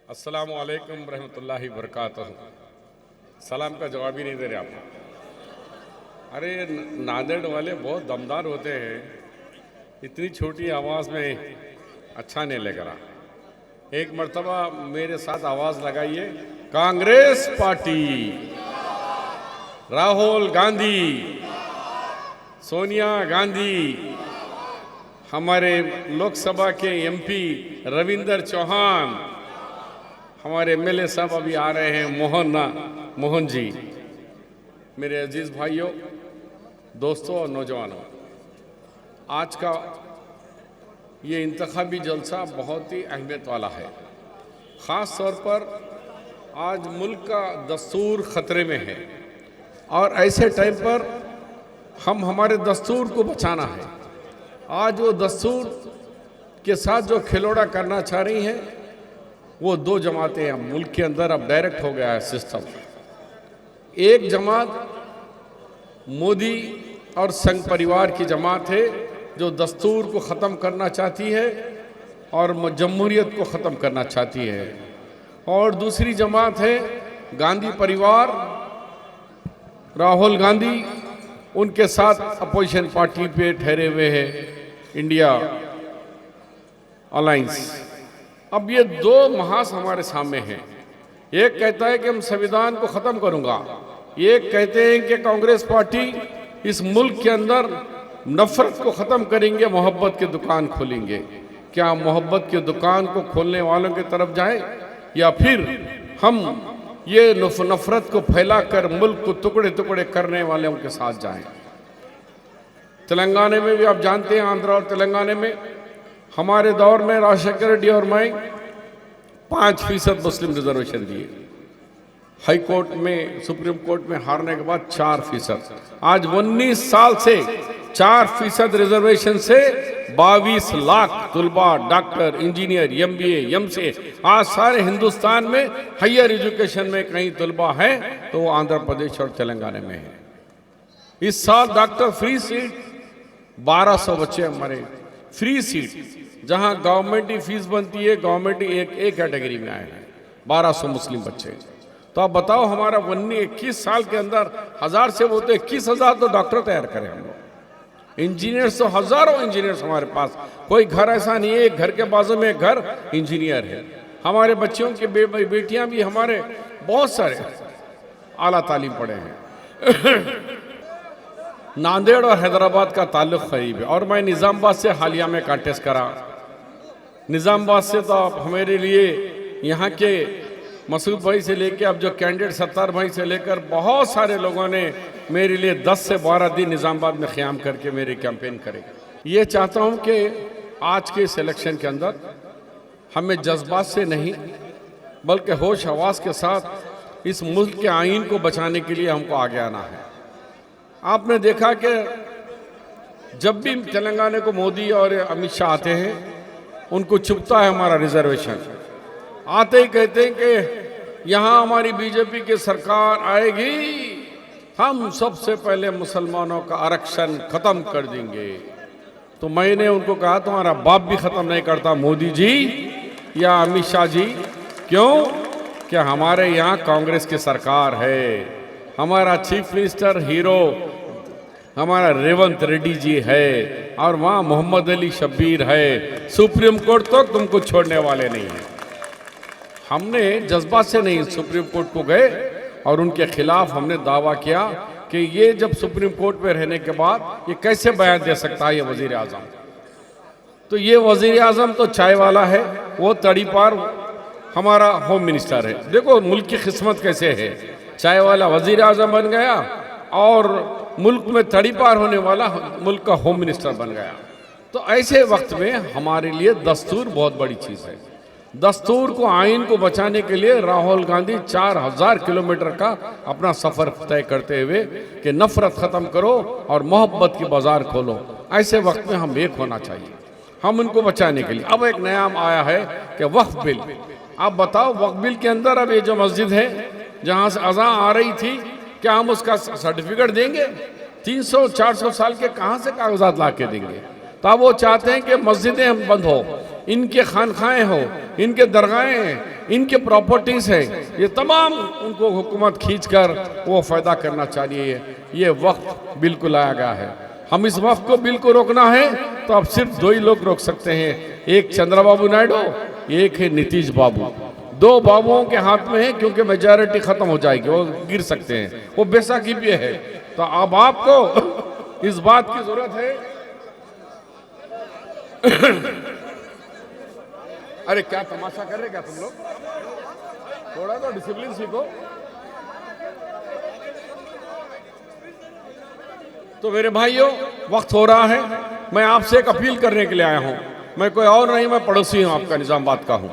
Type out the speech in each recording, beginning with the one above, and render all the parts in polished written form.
अस्सलामु अलैकुम रहमतुल्लाहि बरकातहू। सलाम का जवाब ही नहीं दे रहे आप। अरे नांदेड़ वाले बहुत दमदार होते हैं, इतनी छोटी आवाज़ में अच्छा नहीं लग रहा। एक मर्तबा मेरे साथ आवाज़ लगाइए, कांग्रेस पार्टी, राहुल गांधी, सोनिया गांधी, हमारे लोकसभा के एमपी रविंदर चौहान, हमारे एमएलए साहब अभी आ रहे हैं मोहन जी। मेरे अजीज भाइयों, दोस्तों और नौजवानों, आज का ये इंतखाबी जलसा बहुत ही अहमियत वाला है। ख़ास तौर पर आज मुल्क का दस्तूर ख़तरे में है और ऐसे टाइम पर हम हमारे दस्तूर को बचाना है। आज वो दस्तूर के साथ जो खिलौड़ा करना चाह रही हैं, वो दो जमातें हैं मुल्क के अंदर। अब डायरेक्ट हो गया है सिस्टम। एक जमात मोदी और संघ परिवार की जमात है जो दस्तूर को ख़त्म करना चाहती है और जमहूरियत को ख़त्म करना चाहती है, और दूसरी जमात है गांधी परिवार, राहुल गांधी, उनके साथ अपोजिशन पार्टी पे ठहरे हुए हैं इंडिया अलायंस। अब ये दो महास हमारे सामने हैं। एक कहता है कि हम संविधान को ख़त्म करूंगा, एक कहते हैं कि कांग्रेस पार्टी इस मुल्क के अंदर नफरत को ख़त्म करेंगे, मोहब्बत की दुकान खोलेंगे। क्या मोहब्बत की दुकान को खोलने वालों की तरफ जाए या फिर हम ये नफरत को फैलाकर मुल्क को टुकड़े टुकड़े करने वालों के साथ जाएं? तेलंगाना में भी आप जानते हैं, आंध्र और तेलंगाना में हमारे दौर में राजशेखर रेड्डी और मैं 5% मुस्लिम रिजर्वेशन दिए। हाई कोर्ट में, सुप्रीम कोर्ट में हारने के बाद 4%। आज 19 साल से 4% रिजर्वेशन से 22 लाख तुलबा, डॉक्टर, इंजीनियर, MBA, MCA, आज सारे हिंदुस्तान में हायर एजुकेशन में कहीं तुलबा है तो वो आंध्र प्रदेश और तेलंगाना में है। इस साल डॉक्टर फ्री सीट 1200 बच्चे हमारे फ्री सीट, जहां गवर्नमेंट की फीस बनती है, गवर्नमेंट एक कैटेगरी में आए हैं 1200 मुस्लिम बच्चे। तो आप बताओ, हमारा 21 साल के अंदर 1000 से वो तो 21,000 तो डॉक्टर तैयार करें हम लोग। इंजीनियर्स तो हजारों इंजीनियर्स हमारे पास, कोई घर ऐसा नहीं है एक घर के बाजू में एक घर इंजीनियर है। हमारे बच्चों की बेटियां भी हमारे बहुत सारे आला तालीम पढ़े हैं। नांदेड़ और हैदराबाद का ताल्लुक करीब है और मैं निज़ामाबाद से हालिया में कांटेस्ट करा। निज़ामाबाद से तो आप हमारे लिए यहाँ के मसूद भाई से लेकर अब जो कैंडिडेट सत्तार भाई से लेकर बहुत सारे लोगों ने मेरे लिए 10 से 12 दिन निज़ामाबाद में क़याम करके मेरी कैंपेन करे। ये चाहता हूँ कि आज के इस इलेक्शन के अंदर हमें जज्बात से नहीं बल्कि होश हवास के साथ इस मुल्क के आइन को बचाने के लिए हमको आगे आना है। आपने देखा कि जब भी तेलंगाना को मोदी और अमित शाह आते हैं, उनको चुभता है हमारा रिजर्वेशन। आते ही कहते हैं कि यहाँ हमारी बीजेपी की सरकार आएगी, हम सबसे पहले मुसलमानों का आरक्षण खत्म कर देंगे। तो मैंने उनको कहा, तुम्हारा बाप भी खत्म नहीं करता मोदी जी या अमित शाह जी। क्यों? क्या हमारे यहाँ कांग्रेस की सरकार है, हमारा चीफ मिनिस्टर हीरो हमारा रेवंत रेड्डी जी है और वहाँ मोहम्मद अली शब्बीर है। सुप्रीम कोर्ट तो तुमको छोड़ने वाले नहीं है। हमने जज्बात से नहीं सुप्रीम कोर्ट को गए और उनके खिलाफ हमने दावा किया कि ये जब सुप्रीम कोर्ट में रहने के बाद ये कैसे बयान दे सकता है ये वजीर आजम। तो ये वजीर आजम तो चाय वाला है, वो तड़ीपार हमारा होम मिनिस्टर है। देखो मुल्क की किस्मत कैसे है, चाय वाला वजीर आजम बन गया और मुल्क में तड़ीपार होने वाला मुल्क का होम मिनिस्टर बन गया। तो ऐसे वक्त में हमारे लिए दस्तूर बहुत बड़ी चीज़ है। दस्तूर को, आइन को बचाने के लिए राहुल गांधी 4000 किलोमीटर का अपना सफ़र तय करते हुए कि नफरत ख़त्म करो और मोहब्बत की बाजार खोलो। ऐसे वक्त में हम एक होना चाहिए, हम उनको बचाने के लिए। अब एक नया आया है कि वक्फ बिल। आप बताओ, वक्फ बिल के अंदर अब ये जो मस्जिद है जहाँ से अज़ां आ रही थी, क्या हम उसका सर्टिफिकेट देंगे? 300-400 साल के कहाँ से कागजात ला के देंगे? तो अब वो चाहते हैं कि मस्जिदें बंद हो, इनके खानखाएं हो, इनके दरगाहें हैं, इनके प्रॉपर्टीज है, ये तमाम उनको हुकूमत खींच कर वो फायदा करना चाहिए। ये वक्त बिल्कुल आया गया है, हम इस वक्त को बिल्कुल रोकना है तो अब सिर्फ दो ही लोग रोक सकते हैं, एक चंद्रबाबू नायडू, एक है नीतीश बाबू। दो बाबुओं के हाथ में है, क्योंकि मेजॉरिटी खत्म हो जाएगी, वो गिर सकते हैं, वो बैसाखी भी है। तो अब आपको इस बात की जरूरत है अरे क्या तमाशा कर रहे क्या तुम लोग, थोड़ा तो डिसिप्लिन सीखो। तो मेरे भाइयों, वक्त हो रहा है, मैं आपसे एक अपील करने के लिए आया हूं। मैं कोई और नहीं, मैं पड़ोसी हूं, आपका निजामाबाद का हूं।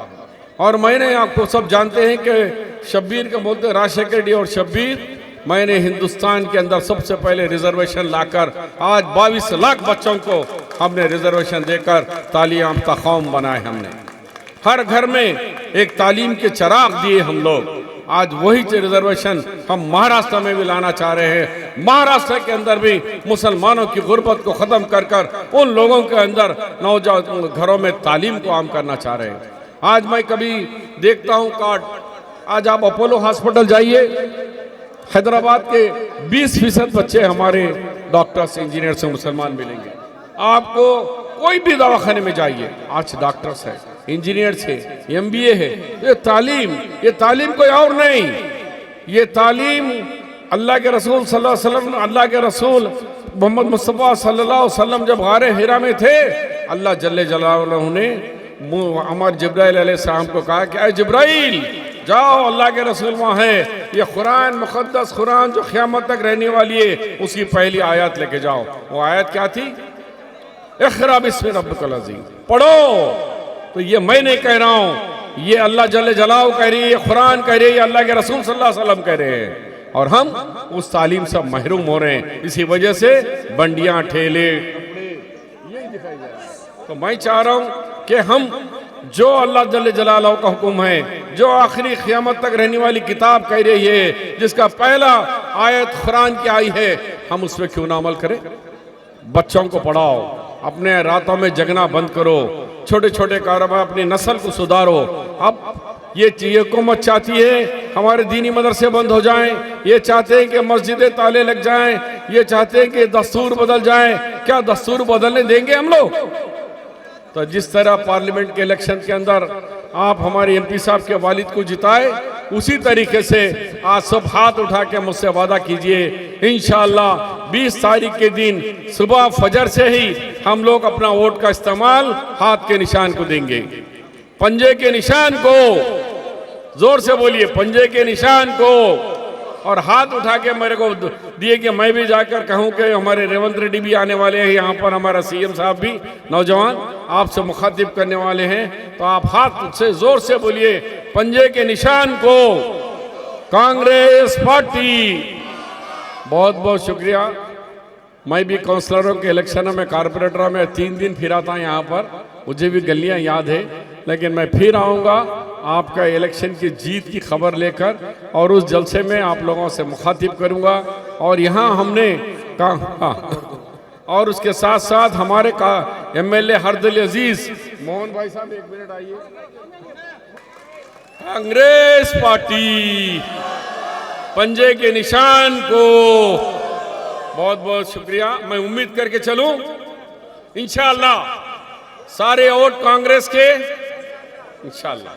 और मैंने, आपको सब जानते हैं कि शब्बीर के बोलते राजशेखर रेड्डी और शब्बीर, मैंने हिंदुस्तान के अंदर सबसे पहले रिजर्वेशन लाकर आज 22 लाख बच्चों को हमने रिजर्वेशन देकर तालीम याफ्ता कौम बनाए। हमने हर घर में एक तालीम के चिराग दिए हम लोग। आज वही रिजर्वेशन हम महाराष्ट्र में भी लाना चाह रहे हैं। महाराष्ट्र के अंदर भी मुसलमानों की गुर्बत को खत्म कर कर उन लोगों के अंदर नौजवान घरों में तालीम को आम करना चाह रहे हैं। आज मैं कभी देखता हूं कार्ड, आज आप अपोलो हॉस्पिटल जाइए, हैदराबाद के 20% बच्चे हमारे डॉक्टर्स इंजीनियर से मुसलमान मिलेंगे। आपको कोई भी दवाखाने में जाइए, आज डॉक्टर्स है, इंजीनियर्स है, MBA है। ये तालीम कोई और नहीं, ये तालीम अल्लाह के रसूल सल्लल्लाहु अलैहि वसल्लम, अल्लाह के रसूल मोहम्मद मुस्तफ़ा सल्लल्लाहु अलैहि वसल्लम जब गारे हिरा में थे, अल्लाह जल्ले जलालहू ने हमारे जिब्राइल अलैहिस्सलाम को कहा कि ऐ जिब्राइल जाओ, अल्लाह के रसूल वहाँ है, ये कुरान मुक़द्दस कुरान जो क़यामत तक रहने वाली है, उसकी पहली आयत लेके जाओ। वो आयत क्या थी? इक़रा बिस्मि रब्बिकल अज़ीम, पढ़ो। तो ये मैं नहीं कह रहा हूँ, ये अल्लाह जल्ले जलाओ कह रही है, ये कुरान कह रही है, ये अल्लाह के रसूल सल्लल्लाहु अलैहि वसल्लम कह रहे हैं। और हम उस तालीम से महरूम हो रहे हैं, इसी वजह से बंडियां, ठेले, यही दिखाई जा रहा है। तो मैं चाह रहा हूँ कि हम जो अल्लाह जल्ले जलालहू का हुक्म है, जो आखिरी क़यामत तक रहने वाली किताब कह रही है, जिसका पहला आयत कुरान की आई है, हम उस पर क्यों ना अमल करें। बच्चों को पढ़ाओ, अपने रातों में जगना बंद करो, छोटे छोटे कारोबार, अपनी नस्ल को सुधारो। अब ये हुकूमत चाहती है हमारे दीनी मदरसे बंद हो जाएं, ये चाहते हैं कि मस्जिदें ताले लग जाएं, ये चाहते हैं कि दस्तूर बदल जाएं। क्या दस्तूर बदलने देंगे हम लोग? तो जिस तरह पार्लियामेंट के इलेक्शन के अंदर आप हमारे MP साहब के वालिद को जिताए, उसी तरीके से आज सब हाथ उठा के मुझसे वादा कीजिए, इंशाअल्लाह 20 तारीख के दिन सुबह फजर से ही हम लोग अपना वोट का इस्तेमाल हाथ के निशान को देंगे, पंजे के निशान को, जोर से बोलिए, पंजे के निशान को। और हाथ उठा के मेरे को दिए कि मैं भी जाकर कहूं कि हमारे रेवंत रेड्डी भी आने वाले हैं, यहाँ पर हमारा CM साहब भी नौजवान आपसे मुखातिब करने वाले हैं। तो आप हाथ से जोर से बोलिए, पंजे के निशान को, कांग्रेस पार्टी। बहुत बहुत शुक्रिया। मैं भी काउंसलरों के इलेक्शनों में, कारपोरेटरों में 3 दिन फिरा था यहाँ पर, मुझे भी गलियाँ याद है, लेकिन मैं फिर आऊँगा आपका इलेक्शन की जीत की खबर लेकर, और उस जलसे में आप लोगों से मुखातिब करूँगा। और यहाँ हमने कहा, और उसके साथ साथ हमारे MLA हरदिल अजीज मोहन भाई साहब, 1 मिनट आइए। कांग्रेस पार्टी, पंजे के निशान को। बहुत बहुत शुक्रिया। मैं उम्मीद करके चलूं इंशाअल्लाह सारे वोट कांग्रेस के, इंशाअल्लाह।